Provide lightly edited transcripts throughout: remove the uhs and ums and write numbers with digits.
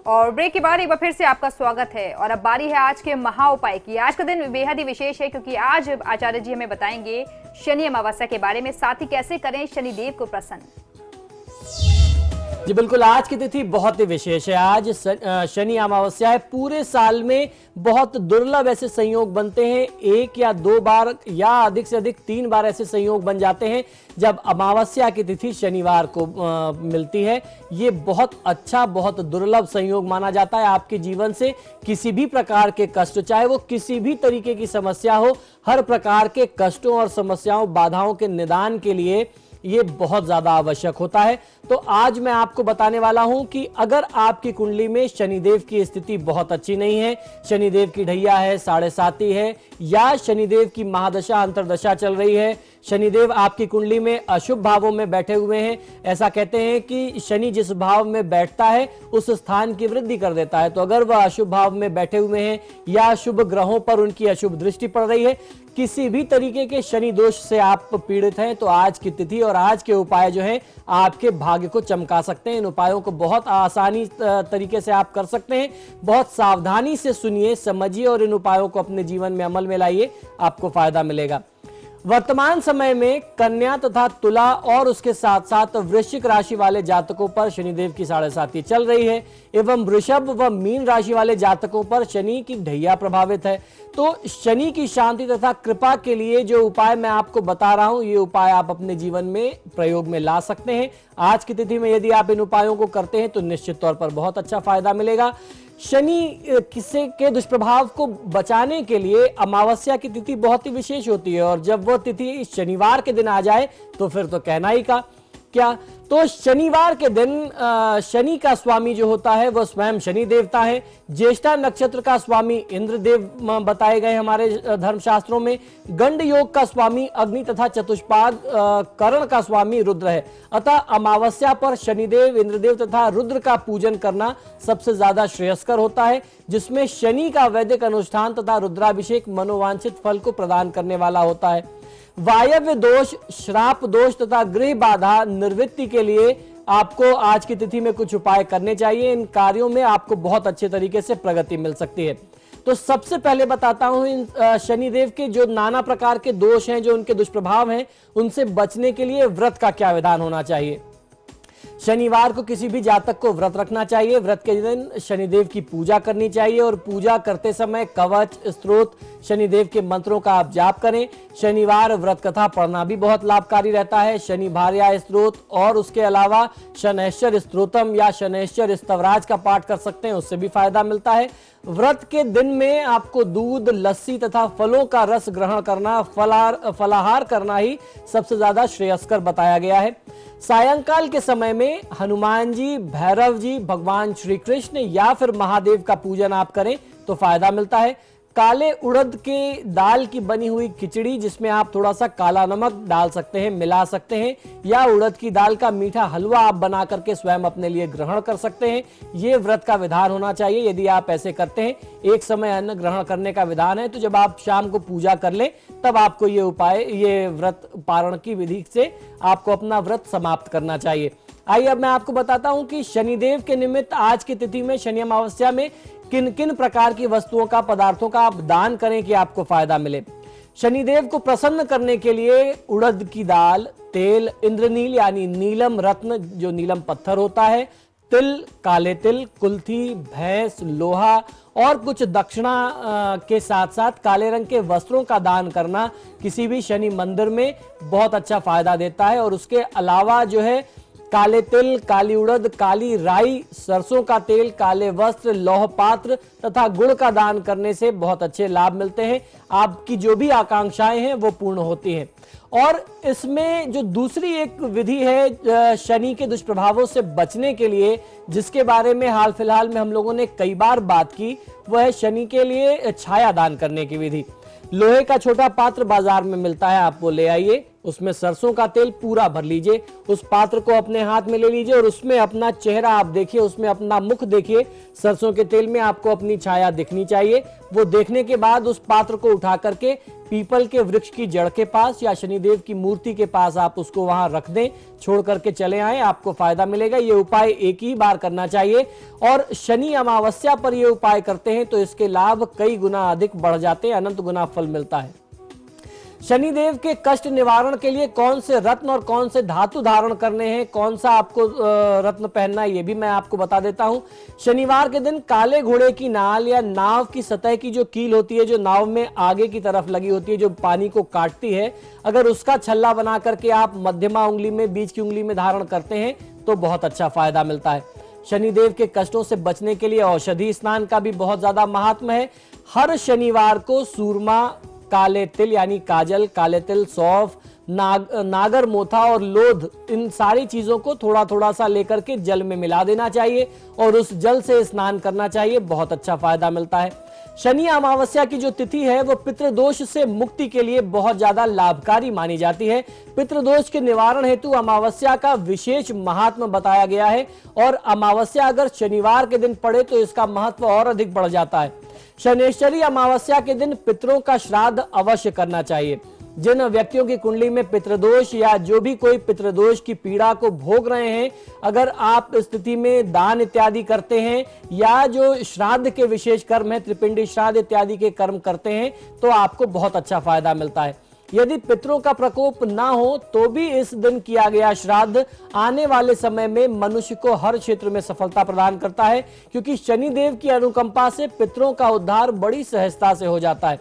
और ब्रेक के बाद एक बार फिर से आपका स्वागत है। और अब बारी है आज के महा उपाय की। आज का दिन बेहद ही विशेष है क्योंकि आज आचार्य जी हमें बताएंगे शनि अमावस्या के बारे में, साथ ही कैसे करें शनिदेव को प्रसन्न। जी बिल्कुल, आज की तिथि बहुत ही विशेष है। आज शनि अमावस्या है। पूरे साल में बहुत दुर्लभ ऐसे संयोग बनते हैं, एक या दो बार या अधिक से अधिक 3 बार ऐसे संयोग बन जाते हैं जब अमावस्या की तिथि शनिवार को मिलती है। ये बहुत अच्छा, बहुत दुर्लभ संयोग माना जाता है। आपके जीवन से किसी भी प्रकार के कष्ट, चाहे वो किसी भी तरीके की समस्या हो, हर प्रकार के कष्टों और समस्याओं, बाधाओं के निदान के लिए ये बहुत ज्यादा आवश्यक होता है। तो आज मैं आपको बताने वाला हूं कि अगर आपकी कुंडली में शनिदेव की स्थिति बहुत अच्छी नहीं है, शनिदेव की ढैया है, 7.5 है, या शनिदेव की महादशा अंतरदशा चल रही है, शनिदेव आपकी कुंडली में अशुभ भावों में बैठे हुए हैं। ऐसा कहते हैं कि शनि जिस भाव में बैठता है उस स्थान की वृद्धि कर देता है। तो अगर वह अशुभ भाव में बैठे हुए हैं या शुभ ग्रहों पर उनकी अशुभ दृष्टि पड़ रही है, किसी भी तरीके के शनि दोष से आप पीड़ित हैं, तो आज की तिथि और आज के उपाय जो हैं आपके भाग्य को चमका सकते हैं। इन उपायों को बहुत आसानी तरीके से आप कर सकते हैं। बहुत सावधानी से सुनिए, समझिए और इन उपायों को अपने जीवन में अमल में लाइए, आपको फायदा मिलेगा। वर्तमान समय में कन्या तथा तुला और उसके साथ साथ वृश्चिक राशि वाले जातकों पर शनिदेव की 7.5 चल रही है, एवं वृषभ व मीन राशि वाले जातकों पर शनि की ढैया प्रभावित है। तो शनि की शांति तथा कृपा के लिए जो उपाय मैं आपको बता रहा हूं, ये उपाय आप अपने जीवन में प्रयोग में ला सकते हैं। आज की तिथि में यदि आप इन उपायों को करते हैं तो निश्चित तौर पर बहुत अच्छा फायदा मिलेगा। शनि किसी के दुष्प्रभाव को बचाने के लिए अमावस्या की तिथि बहुत ही विशेष होती है, और जब वह तिथि शनिवार के दिन आ जाए तो फिर तो कहना ही क्या। तो शनिवार के दिन शनि का स्वामी जो होता है वह स्वयं शनि देवता है। ज्येष्ठा नक्षत्र का स्वामी इंद्रदेव बताए गए हमारे धर्मशास्त्रों में। गंड योग का स्वामी अग्नि तथा चतुष्पाद कर्ण का स्वामी रुद्र है। अतः अमावस्या पर शनिदेव, इंद्रदेव तथा रुद्र का पूजन करना सबसे ज्यादा श्रेयस्कर होता है, जिसमें शनि का वैदिक अनुष्ठान तथा रुद्राभिषेक मनोवांछित फल को प्रदान करने वाला होता है। वायव्य दोष, श्राप दोष तथा गृह बाधा निवृत्ति के लिए आपको आज की तिथि में कुछ उपाय करने चाहिए। इन कार्यों में आपको बहुत अच्छे तरीके से प्रगति मिल सकती है। तो सबसे पहले बताता हूं इन शनिदेव के जो नाना प्रकार के दोष हैं, जो उनके दुष्प्रभाव हैं, उनसे बचने के लिए व्रत का क्या विधान होना चाहिए। शनिवार को किसी भी जातक को व्रत रखना चाहिए। व्रत के दिन शनिदेव की पूजा करनी चाहिए और पूजा करते समय कवच, स्तोत्र, शनिदेव के मंत्रों का आप जाप करें। शनिवार व्रत कथा पढ़ना भी बहुत लाभकारी रहता है। शनि भार्या स्तोत्र और उसके अलावा शनैश्चर स्तोत्रम या शनैश्चर स्तवराज का पाठ कर सकते हैं, उससे भी फायदा मिलता है। व्रत के दिन में आपको दूध, लस्सी तथा फलों का रस ग्रहण करना, फलाहार करना ही सबसे ज्यादा श्रेयस्कर बताया गया है। सायंकाल के समय में हनुमान जी, भैरव जी, भगवान श्री कृष्ण या फिर महादेव का पूजन आप करें तो फायदा मिलता है। काले उड़द के दाल की बनी हुई खिचड़ी, जिसमें आप थोड़ा सा काला नमक डाल सकते हैं, मिला सकते हैं, या उड़द की दाल का मीठा हलवा आप बना करके स्वयं अपने लिए ग्रहण कर सकते हैं। ये व्रत का विधान होना चाहिए। यदि आप ऐसे करते हैं, एक समय अन्न ग्रहण करने का विधान है, तो जब आप शाम को पूजा कर लें तब आपको ये उपाय, ये व्रत पारण की विधि से आपको अपना व्रत समाप्त करना चाहिए। आइए अब मैं आपको बताता हूं कि शनिदेव के निमित्त आज की तिथि में शनि अमावस्या में किन किन प्रकार की वस्तुओं का, पदार्थों का आप दान करें कि आपको फायदा मिले। शनिदेव को प्रसन्न करने के लिए उड़द की दाल, तेल, इंद्रनील यानी नीलम रत्न जो नीलम पत्थर होता है, तिल, काले तिल, कुल्थी, भैंस, लोहा और कुछ दक्षिणा के साथ साथ काले रंग के वस्त्रों का दान करना किसी भी शनि मंदिर में बहुत अच्छा फायदा देता है। और उसके अलावा जो है काले तिल, काली उड़द, काली राई, सरसों का तेल, काले वस्त्र, लौह पात्र तथा गुड़ का दान करने से बहुत अच्छे लाभ मिलते हैं। आपकी जो भी आकांक्षाएं हैं वो पूर्ण होती हैं। और इसमें जो दूसरी एक विधि है शनि के दुष्प्रभावों से बचने के लिए, जिसके बारे में हाल फिलहाल में हम लोगों ने कई बार बात की, वह है शनि के लिए छाया दान करने की विधि। लोहे का छोटा पात्र बाजार में मिलता है, आप वो ले आइए, उसमें सरसों का तेल पूरा भर लीजिए, उस पात्र को अपने हाथ में ले लीजिए और उसमें अपना चेहरा आप देखिए, उसमें अपना मुख देखिए। सरसों के तेल में आपको अपनी छाया दिखनी चाहिए। वो देखने के बाद उस पात्र को उठा करके पीपल के वृक्ष की जड़ के पास या शनिदेव की मूर्ति के पास आप उसको वहां रख दें, छोड़ करके चले आए, आपको फायदा मिलेगा। ये उपाय एक ही बार करना चाहिए और शनि अमावस्या पर ये उपाय करते हैं तो इसके लाभ कई गुना अधिक बढ़ जाते हैं, अनंत गुना फल मिलता है। शनिदेव के कष्ट निवारण के लिए कौन से रत्न और कौन से धातु धारण करने हैं, कौन सा आपको रत्न पहनना है, ये भी मैं आपको बता देता हूं। शनिवार के दिन काले घोड़े की नाल या नाव की सतह की जो कील होती है, जो नाव में आगे की तरफ लगी होती है, जो पानी को काटती है, अगर उसका छल्ला बना करके आप मध्यमा उंगली में, बीच की उंगली में धारण करते हैं तो बहुत अच्छा फायदा मिलता है। शनिदेव के कष्टों से बचने के लिए औषधि स्नान का भी बहुत ज्यादा महात्म है। हर शनिवार को सूरमा, काले तिल यानी काजल, काले तिल, सौंफ, नागर मोथा और लोध, इन सारी चीजों को थोड़ा थोड़ा सा लेकर के जल में मिला देना चाहिए और उस जल से स्नान करना चाहिए, बहुत अच्छा फायदा मिलता है। शनि अमावस्या की जो तिथि है वो पितृदोष से मुक्ति के लिए बहुत ज्यादा लाभकारी मानी जाती है। पितृदोष के निवारण हेतु अमावस्या का विशेष महात्म बताया गया है और अमावस्या अगर शनिवार के दिन पड़े तो इसका महत्व और अधिक बढ़ जाता है। शनिश्चरी अमावस्या के दिन पितरों का श्राद्ध अवश्य करना चाहिए। जिन व्यक्तियों की कुंडली में पितृदोष या जो भी कोई पितृदोष की पीड़ा को भोग रहे हैं, अगर आप स्थिति में दान इत्यादि करते हैं या जो श्राद्ध के विशेष कर्म है, त्रिपिंडी श्राद्ध इत्यादि के कर्म करते हैं तो आपको बहुत अच्छा फायदा मिलता है। यदि पितरों का प्रकोप ना हो तो भी इस दिन किया गया श्राद्ध आने वाले समय में मनुष्य को हर क्षेत्र में सफलता प्रदान करता है, क्योंकि शनिदेव की अनुकंपा से पितरों का उद्धार बड़ी सहजता से हो जाता है।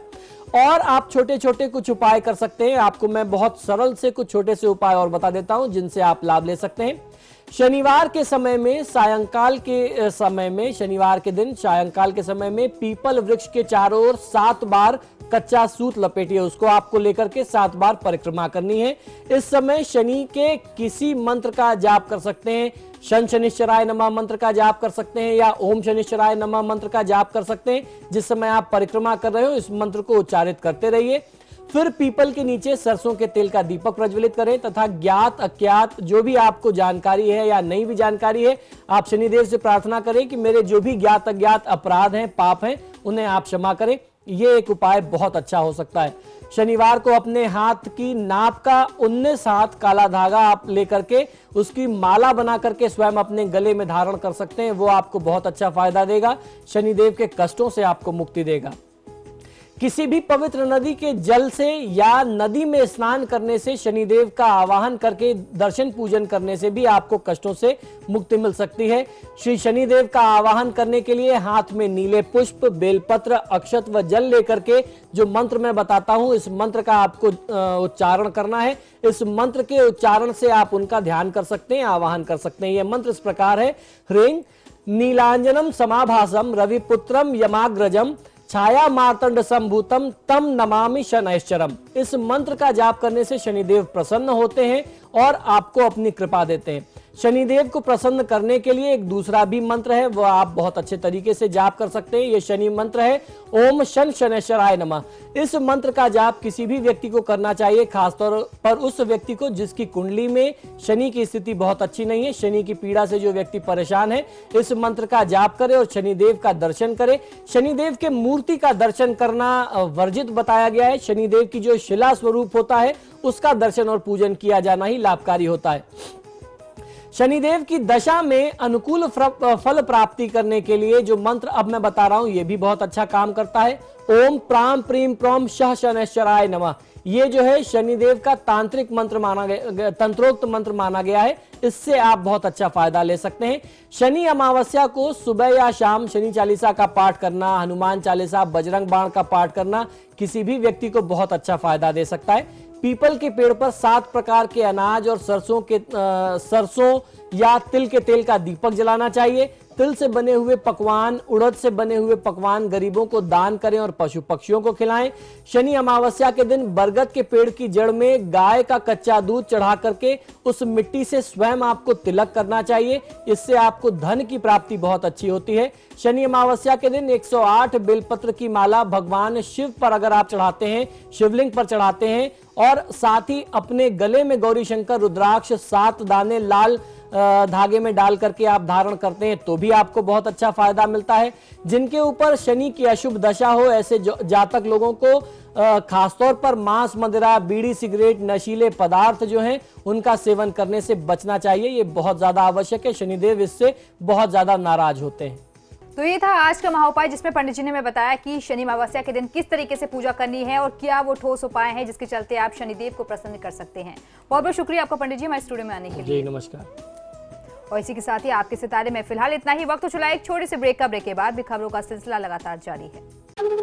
और आप छोटे छोटे कुछ उपाय कर सकते हैं। आपको मैं बहुत सरल से कुछ छोटे से उपाय और बता देता हूं जिनसे आप लाभ ले सकते हैं। शनिवार के समय में, सायंकाल के समय में, शनिवार के दिन सायंकाल के समय में पीपल वृक्ष के चारों ओर 7 बार कच्चा सूत लपेटिए, उसको आपको लेकर के 7 बार परिक्रमा करनी है। इस समय शनि के किसी मंत्र का जाप कर सकते हैं। शन शनिश्चराय नमः मंत्र का जाप कर सकते हैं या ओम शनिश्चराय नमः मंत्र का जाप कर सकते हैं। जिस समय आप परिक्रमा कर रहे हो इस मंत्र को उच्चारित करते रहिए। फिर पीपल के नीचे सरसों के तेल का दीपक प्रज्वलित करें तथा ज्ञात अज्ञात जो भी आपको जानकारी है या नहीं भी जानकारी है, आप शनिदेव से प्रार्थना करें कि मेरे जो भी ज्ञात अज्ञात अपराध हैं, पाप हैं, उन्हें आप क्षमा करें। ये एक उपाय बहुत अच्छा हो सकता है। शनिवार को अपने हाथ की नाप का 19 हाथ काला धागा आप लेकर के उसकी माला बना करके स्वयं अपने गले में धारण कर सकते हैं। वो आपको बहुत अच्छा फायदा देगा, शनिदेव के कष्टों से आपको मुक्ति देगा। किसी भी पवित्र नदी के जल से या नदी में स्नान करने से, शनिदेव का आवाहन करके दर्शन पूजन करने से भी आपको कष्टों से मुक्ति मिल सकती है। श्री शनिदेव का आवाहन करने के लिए हाथ में नीले पुष्प, बेलपत्र, अक्षत व जल लेकर के जो मंत्र मैं बताता हूं, इस मंत्र का आपको उच्चारण करना है। इस मंत्र के उच्चारण से आप उनका ध्यान कर सकते हैं, आवाहन कर सकते हैं। यह मंत्र इस प्रकार है: ह्रीं नीलांजनम समाभासम रविपुत्रम यमाग्रजम छाया मार्तंड संभूतम तम नमामि शनैश्चरम। इस मंत्र का जाप करने से शनिदेव प्रसन्न होते हैं और आपको अपनी कृपा देते हैं। शनिदेव को प्रसन्न करने के लिए एक दूसरा भी मंत्र है, वह आप बहुत अच्छे तरीके से जाप कर सकते हैं। यह शनि मंत्र है, ओम शन शनैश्चराय नमः। इस मंत्र का जाप किसी भी व्यक्ति को करना चाहिए, खासतौर पर उस व्यक्ति को जिसकी कुंडली में शनि की स्थिति बहुत अच्छी नहीं है, शनि की पीड़ा से जो व्यक्ति परेशान है। इस मंत्र का जाप करे और शनिदेव का दर्शन करे। शनिदेव के मूर्ति का दर्शन करना वर्जित बताया गया है। शनिदेव की जो शिला स्वरूप होता है उसका दर्शन और पूजन किया जाना ही लाभकारी होता है। शनिदेव की दशा में अनुकूल फल प्राप्ति करने के लिए जो मंत्र अब मैं बता रहा हूं ये भी बहुत अच्छा काम करता है। ओम प्राम प्रीम प्रोम शह शनैश्चराय नमः। ये जो है शनिदेव का तांत्रिक मंत्र माना गया, तंत्रोक्त मंत्र माना गया है। इससे आप बहुत अच्छा फायदा ले सकते हैं। शनि अमावस्या को सुबह या शाम शनि चालीसा का पाठ करना, हनुमान चालीसा, बजरंग बाण का पाठ करना किसी भी व्यक्ति को बहुत अच्छा फायदा दे सकता है। पीपल के पेड़ पर 7 प्रकार के अनाज और सरसों या तिल के तेल का दीपक जलाना चाहिए। तिल से बने हुए पकवान, उड़द से बने हुए पकवान गरीबों को दान करें और पशु पक्षियों को खिलाएं। शनि अमावस्या के दिन बरगद के पेड़ की जड़ में गाय का कच्चा दूध चढ़ा करके उस मिट्टी से स्वयं आपको तिलक करना चाहिए। इससे आपको धन की प्राप्ति बहुत अच्छी होती है। शनि अमावस्या के दिन 108 बेलपत्र की माला भगवान शिव पर अगर आप चढ़ाते हैं, शिवलिंग पर चढ़ाते हैं, और साथ ही अपने गले में गौरी शंकर रुद्राक्ष 7 दाने लाल धागे में डाल करके आप धारण करते हैं तो भी आपको बहुत अच्छा फायदा मिलता है। जिनके ऊपर शनि की अशुभ दशा हो, ऐसे जातक लोगों को खासतौर पर मांस, मदिरा, बीड़ी, सिगरेट, नशीले पदार्थ जो हैं उनका सेवन करने से बचना चाहिए। ये बहुत ज्यादा आवश्यक है। शनिदेव इससे बहुत ज्यादा नाराज होते हैं। तो ये था आज का महाउपाय, जिसमें पंडित जी ने हमें बताया कि शनि अमावस्या के दिन किस तरीके से पूजा करनी है और क्या वो ठोस उपाय हैं जिसके चलते आप शनिदेव को प्रसन्न कर सकते हैं। बहुत बहुत शुक्रिया आपका पंडित जी हमारे स्टूडियो में आने के लिए। जी नमस्कार। और इसी के साथ ही आपके सितारे में फिलहाल इतना ही। वक्त तो चला एक छोटे से ब्रेक का। ब्रेक के बाद भी खबरों का सिलसिला लगातार जारी है।